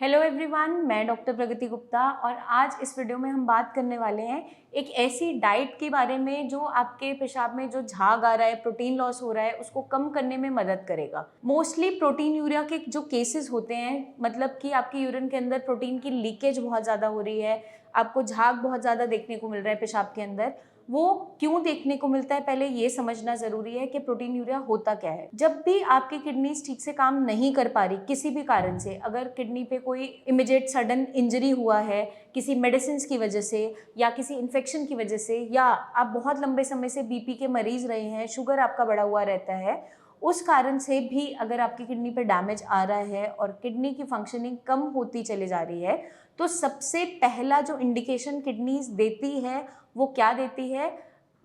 Hello everyone, मैं doctor प्रगति गुप्ता और आज इस वीडियो में हम बात करने वाले हैं एक ऐसी डाइट के बारे में जो आपके पेशाब में जो झाग आ रहा है, प्रोटीन लॉस हो रहा है, उसको कम करने में मदद करेगा। मोस्टली प्रोटीन यूरिया के जो केसेस होते हैं, मतलब कि आपकी यूरिन के अंदर प्रोटीन की लीकेज बहुत ज़्यादा हो रही है, आपको झाग बहुत ज़्यादा देखने को मिल रहा है पेशाब के अंदर। वो क्यों देखने को मिलता है, पहले ये समझना जरूरी है कि प्रोटीन यूरिया होता क्या है। जब भी आपकी किडनीज ठीक से काम नहीं कर पा रही किसी भी कारण से, अगर किडनी पे कोई इमिडिएट सडन इंजरी हुआ है किसी मेडिसिन की वजह से या किसी इन्फेक्शन की वजह से, या आप बहुत लंबे समय से बीपी के मरीज रहे हैं, शुगर आपका बढ़ा हुआ रहता है, उस कारण से भी अगर आपकी किडनी पे डैमेज आ रहा है और किडनी की फंक्शनिंग कम होती चली जा रही है, तो सबसे पहला जो इंडिकेशन किडनीज देती है वो क्या देती है?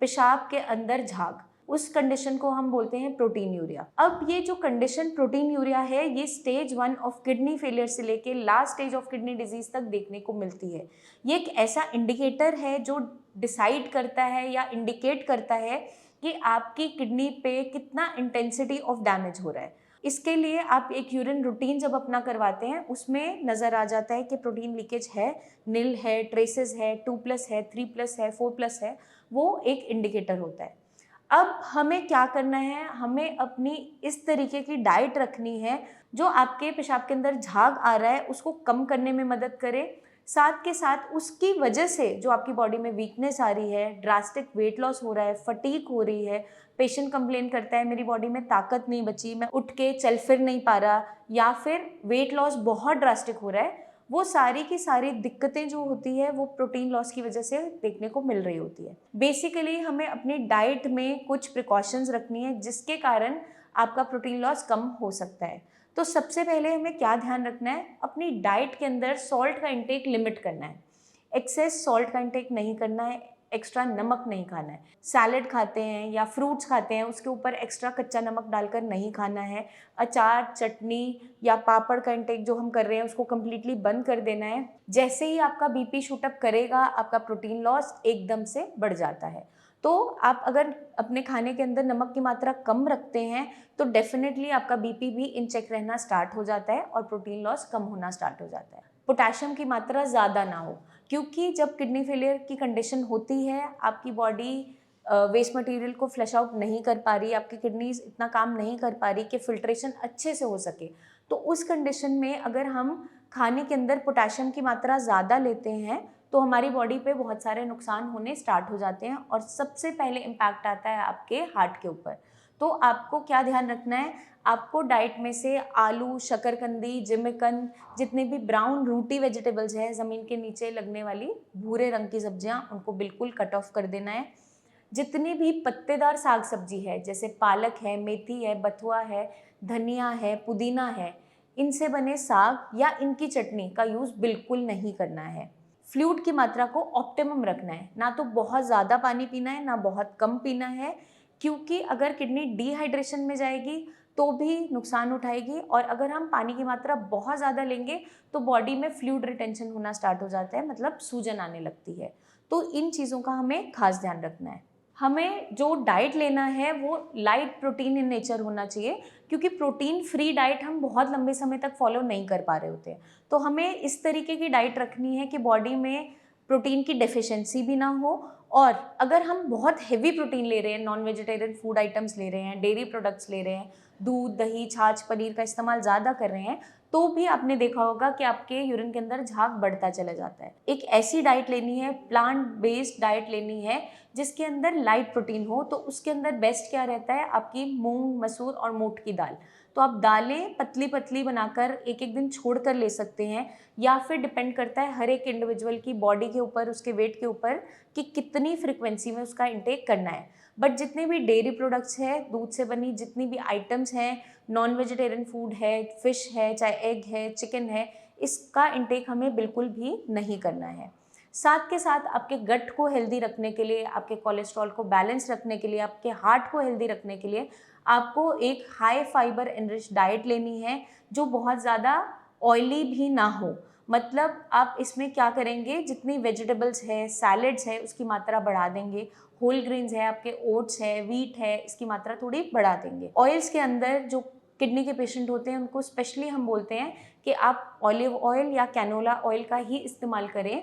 पेशाब के अंदर झाग। उस कंडीशन को हम बोलते हैं प्रोटीन यूरिया। अब ये जो कंडीशन प्रोटीन यूरिया है, ये स्टेज 1 ऑफ किडनी फेलियर से लेके last stage of kidney disease तक देखने को मिलती है। ये एक ऐसा इंडिकेटर है जो डिसाइड करता है या इंडिकेट करता है कि आपकी किडनी पे कितना इंटेंसिटी ऑफ डैमेज हो रहा है। इसके लिए आप एक यूरिन रूटीन जब अपना करवाते हैं, उसमें नज़र आ जाता है कि प्रोटीन लीकेज है, नील है, ट्रेसेस है, 2+ है, 3+ है, 4+ है। वो एक इंडिकेटर होता है। अब हमें क्या करना है? हमें अपनी इस तरीके की डाइट रखनी है जो आपके पेशाब के अंदर झाग आ रहा है उसको कम करने में मदद करे, साथ के साथ उसकी वजह से जो आपकी बॉडी में वीकनेस आ रही है, ड्रास्टिक वेट लॉस हो रहा है, फटीग हो रही है, पेशेंट कंप्लेन करता है मेरी बॉडी में ताकत नहीं बची, मैं उठ के चल फिर नहीं पा रहा, या फिर वेट लॉस बहुत ड्रास्टिक हो रहा है, वो सारी की सारी दिक्कतें जो होती है वो प्रोटीन लॉस की वजह से देखने को मिल रही होती है। बेसिकली हमें अपनी डाइट में कुछ प्रिकॉशंस रखनी है जिसके कारण आपका प्रोटीन लॉस कम हो सकता है। तो सबसे पहले हमें क्या ध्यान रखना है? अपनी डाइट के अंदर सॉल्ट का इंटेक लिमिट करना है। एक्सेस सॉल्ट का इंटेक नहीं करना है, एक्स्ट्रा नमक नहीं खाना है। सैलेड खाते हैं या फ्रूट्स खाते हैं, उसके ऊपर एक्स्ट्रा कच्चा नमक डालकर नहीं खाना है। अचार, चटनी या पापड़ का इंटेक जो हम कर रहे हैं उसको कम्प्लीटली बंद कर देना है। जैसे ही आपका बीपी शूटअप करेगा, आपका प्रोटीन लॉस एकदम से बढ़ जाता है। तो आप अगर अपने खाने के अंदर नमक की मात्रा कम रखते हैं तो डेफिनेटली आपका बीपी भी इन चेक रहना स्टार्ट हो जाता है और प्रोटीन लॉस कम होना स्टार्ट हो जाता है। पोटेशियम की मात्रा ज़्यादा ना हो, क्योंकि जब किडनी फेलियर की कंडीशन होती है, आपकी बॉडी वेस्ट मटेरियल को फ्लश आउट नहीं कर पा रही, आपकी किडनीज इतना काम नहीं कर पा रही कि फिल्ट्रेशन अच्छे से हो सके, तो उस कंडीशन में अगर हम खाने के अंदर पोटेशियम की मात्रा ज़्यादा लेते हैं तो हमारी बॉडी पे बहुत सारे नुकसान होने स्टार्ट हो जाते हैं और सबसे पहले इम्पैक्ट आता है आपके हार्ट के ऊपर। तो आपको क्या ध्यान रखना है? आपको डाइट में से आलू, शकरकंदी, जिमीकंद, जितने भी ब्राउन रूटी वेजिटेबल्स हैं, ज़मीन के नीचे लगने वाली भूरे रंग की सब्जियां, उनको बिल्कुल कट ऑफ कर देना है। जितनी भी पत्तेदार साग सब्जी है, जैसे पालक है, मेथी है, बथुआ है, धनिया है, पुदीना है, इनसे बने साग या इनकी चटनी का यूज़ बिल्कुल नहीं करना है। फ्लूइड की मात्रा को ऑप्टिमम रखना है, ना तो बहुत ज़्यादा पानी पीना है ना बहुत कम पीना है, क्योंकि अगर किडनी डिहाइड्रेशन में जाएगी तो भी नुकसान उठाएगी, और अगर हम पानी की मात्रा बहुत ज़्यादा लेंगे तो बॉडी में फ्लूइड रिटेंशन होना स्टार्ट हो जाता है, मतलब सूजन आने लगती है। तो इन चीज़ों का हमें खास ध्यान रखना है। हमें जो डाइट लेना है वो लाइट प्रोटीन इन नेचर होना चाहिए, क्योंकि प्रोटीन फ्री डाइट हम बहुत लंबे समय तक फॉलो नहीं कर पा रहे होते हैं। तो हमें इस तरीके की डाइट रखनी है कि बॉडी में प्रोटीन की डेफिशिएंसी भी ना हो, और अगर हम बहुत हेवी प्रोटीन ले रहे हैं, नॉन वेजिटेरियन फूड आइटम्स ले रहे हैं, डेयरी प्रोडक्ट्स ले रहे हैं, दूध, दही, छाछ, पनीर का इस्तेमाल ज़्यादा कर रहे हैं, तो भी आपने देखा होगा कि आपके यूरिन के अंदर झाग बढ़ता चला जाता है। एक ऐसी डाइट लेनी है, प्लांट बेस्ड डाइट लेनी है जिसके अंदर लाइट प्रोटीन हो। तो उसके अंदर बेस्ट क्या रहता है? आपकी मूंग, मसूर और मोठ की दाल। तो आप दालें पतली पतली बनाकर एक एक दिन छोड़ कर ले सकते हैं, या फिर डिपेंड करता है हर एक इंडिविजुअल की बॉडी के ऊपर, उसके वेट के ऊपर, कि कितनी फ्रिक्वेंसी में उसका इंटेक करना है। बट जितने भी डेयरी प्रोडक्ट्स हैं, दूध से बनी जितनी भी आइटम्स हैं, नॉन वेजिटेरियन फूड है, फिश है, चाहे एग है, चिकन है, इसका इंटेक हमें बिल्कुल भी नहीं करना है। साथ के साथ आपके गट को हेल्दी रखने के लिए, आपके कोलेस्ट्रॉल को बैलेंस रखने के लिए, आपके हार्ट को हेल्दी रखने के लिए आपको एक हाई फाइबर एनरिच डाइट लेनी है जो बहुत ज़्यादा ऑयली भी ना हो। मतलब आप इसमें क्या करेंगे, जितनी वेजिटेबल्स है, सैलेड्स है, उसकी मात्रा बढ़ा देंगे, होल ग्रेन्स है, आपके ओट्स है, व्हीट है, इसकी मात्रा थोड़ी बढ़ा देंगे। ऑयल्स के अंदर जो किडनी के पेशेंट होते हैं उनको स्पेशली हम बोलते हैं कि आप ऑलिव ऑयल या कैनोला ऑयल का ही इस्तेमाल करें,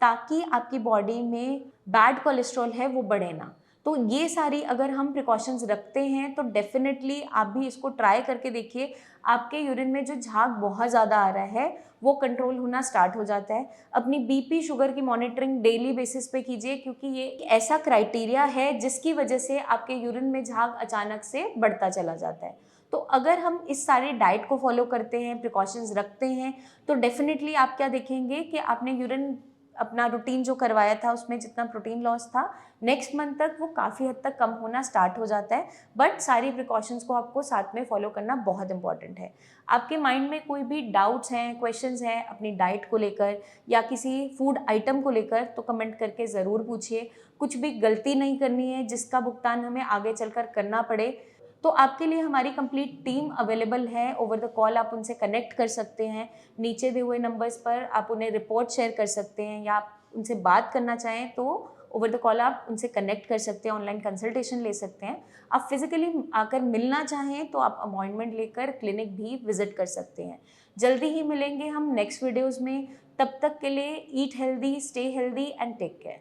ताकि आपकी बॉडी में बैड कोलेस्ट्रॉल है वो बढ़े ना। तो ये सारी अगर हम प्रिकॉशंस रखते हैं तो डेफिनेटली आप भी इसको ट्राई करके देखिए, आपके यूरिन में जो झाग बहुत ज़्यादा आ रहा है वो कंट्रोल होना स्टार्ट हो जाता है। अपनी बीपी शुगर की मॉनिटरिंग डेली बेसिस पे कीजिए, क्योंकि ये एक ऐसा क्राइटेरिया है जिसकी वजह से आपके यूरिन में झाग अचानक से बढ़ता चला जाता है। तो अगर हम इस सारी डाइट को फॉलो करते हैं, प्रिकॉशंस रखते हैं, तो डेफिनेटली आप क्या देखेंगे कि आपने यूरिन अपना रूटीन जो करवाया था उसमें जितना प्रोटीन लॉस था, नेक्स्ट मंथ तक वो काफ़ी हद तक कम होना स्टार्ट हो जाता है। बट सारी प्रिकॉशंस को आपको साथ में फॉलो करना बहुत इंपॉर्टेंट है। आपके माइंड में कोई भी डाउट्स हैं, क्वेश्चंस हैं अपनी डाइट को लेकर या किसी फूड आइटम को लेकर, तो कमेंट करके ज़रूर पूछिए। कुछ भी गलती नहीं करनी है जिसका भुगतान हमें आगे चलकर करना पड़े। तो आपके लिए हमारी कंप्लीट टीम अवेलेबल है, ओवर द कॉल आप उनसे कनेक्ट कर सकते हैं। नीचे दिए हुए नंबर्स पर आप उन्हें रिपोर्ट शेयर कर सकते हैं, या आप उनसे बात करना चाहें तो ओवर द कॉल आप उनसे कनेक्ट कर सकते हैं, ऑनलाइन कंसल्टेशन ले सकते हैं। आप फिजिकली आकर मिलना चाहें तो आप अपॉइंटमेंट लेकर क्लिनिक भी विजिट कर सकते हैं। जल्दी ही मिलेंगे हम नेक्स्ट वीडियोज़ में। तब तक के लिए eat healthy, stay healthy and take care.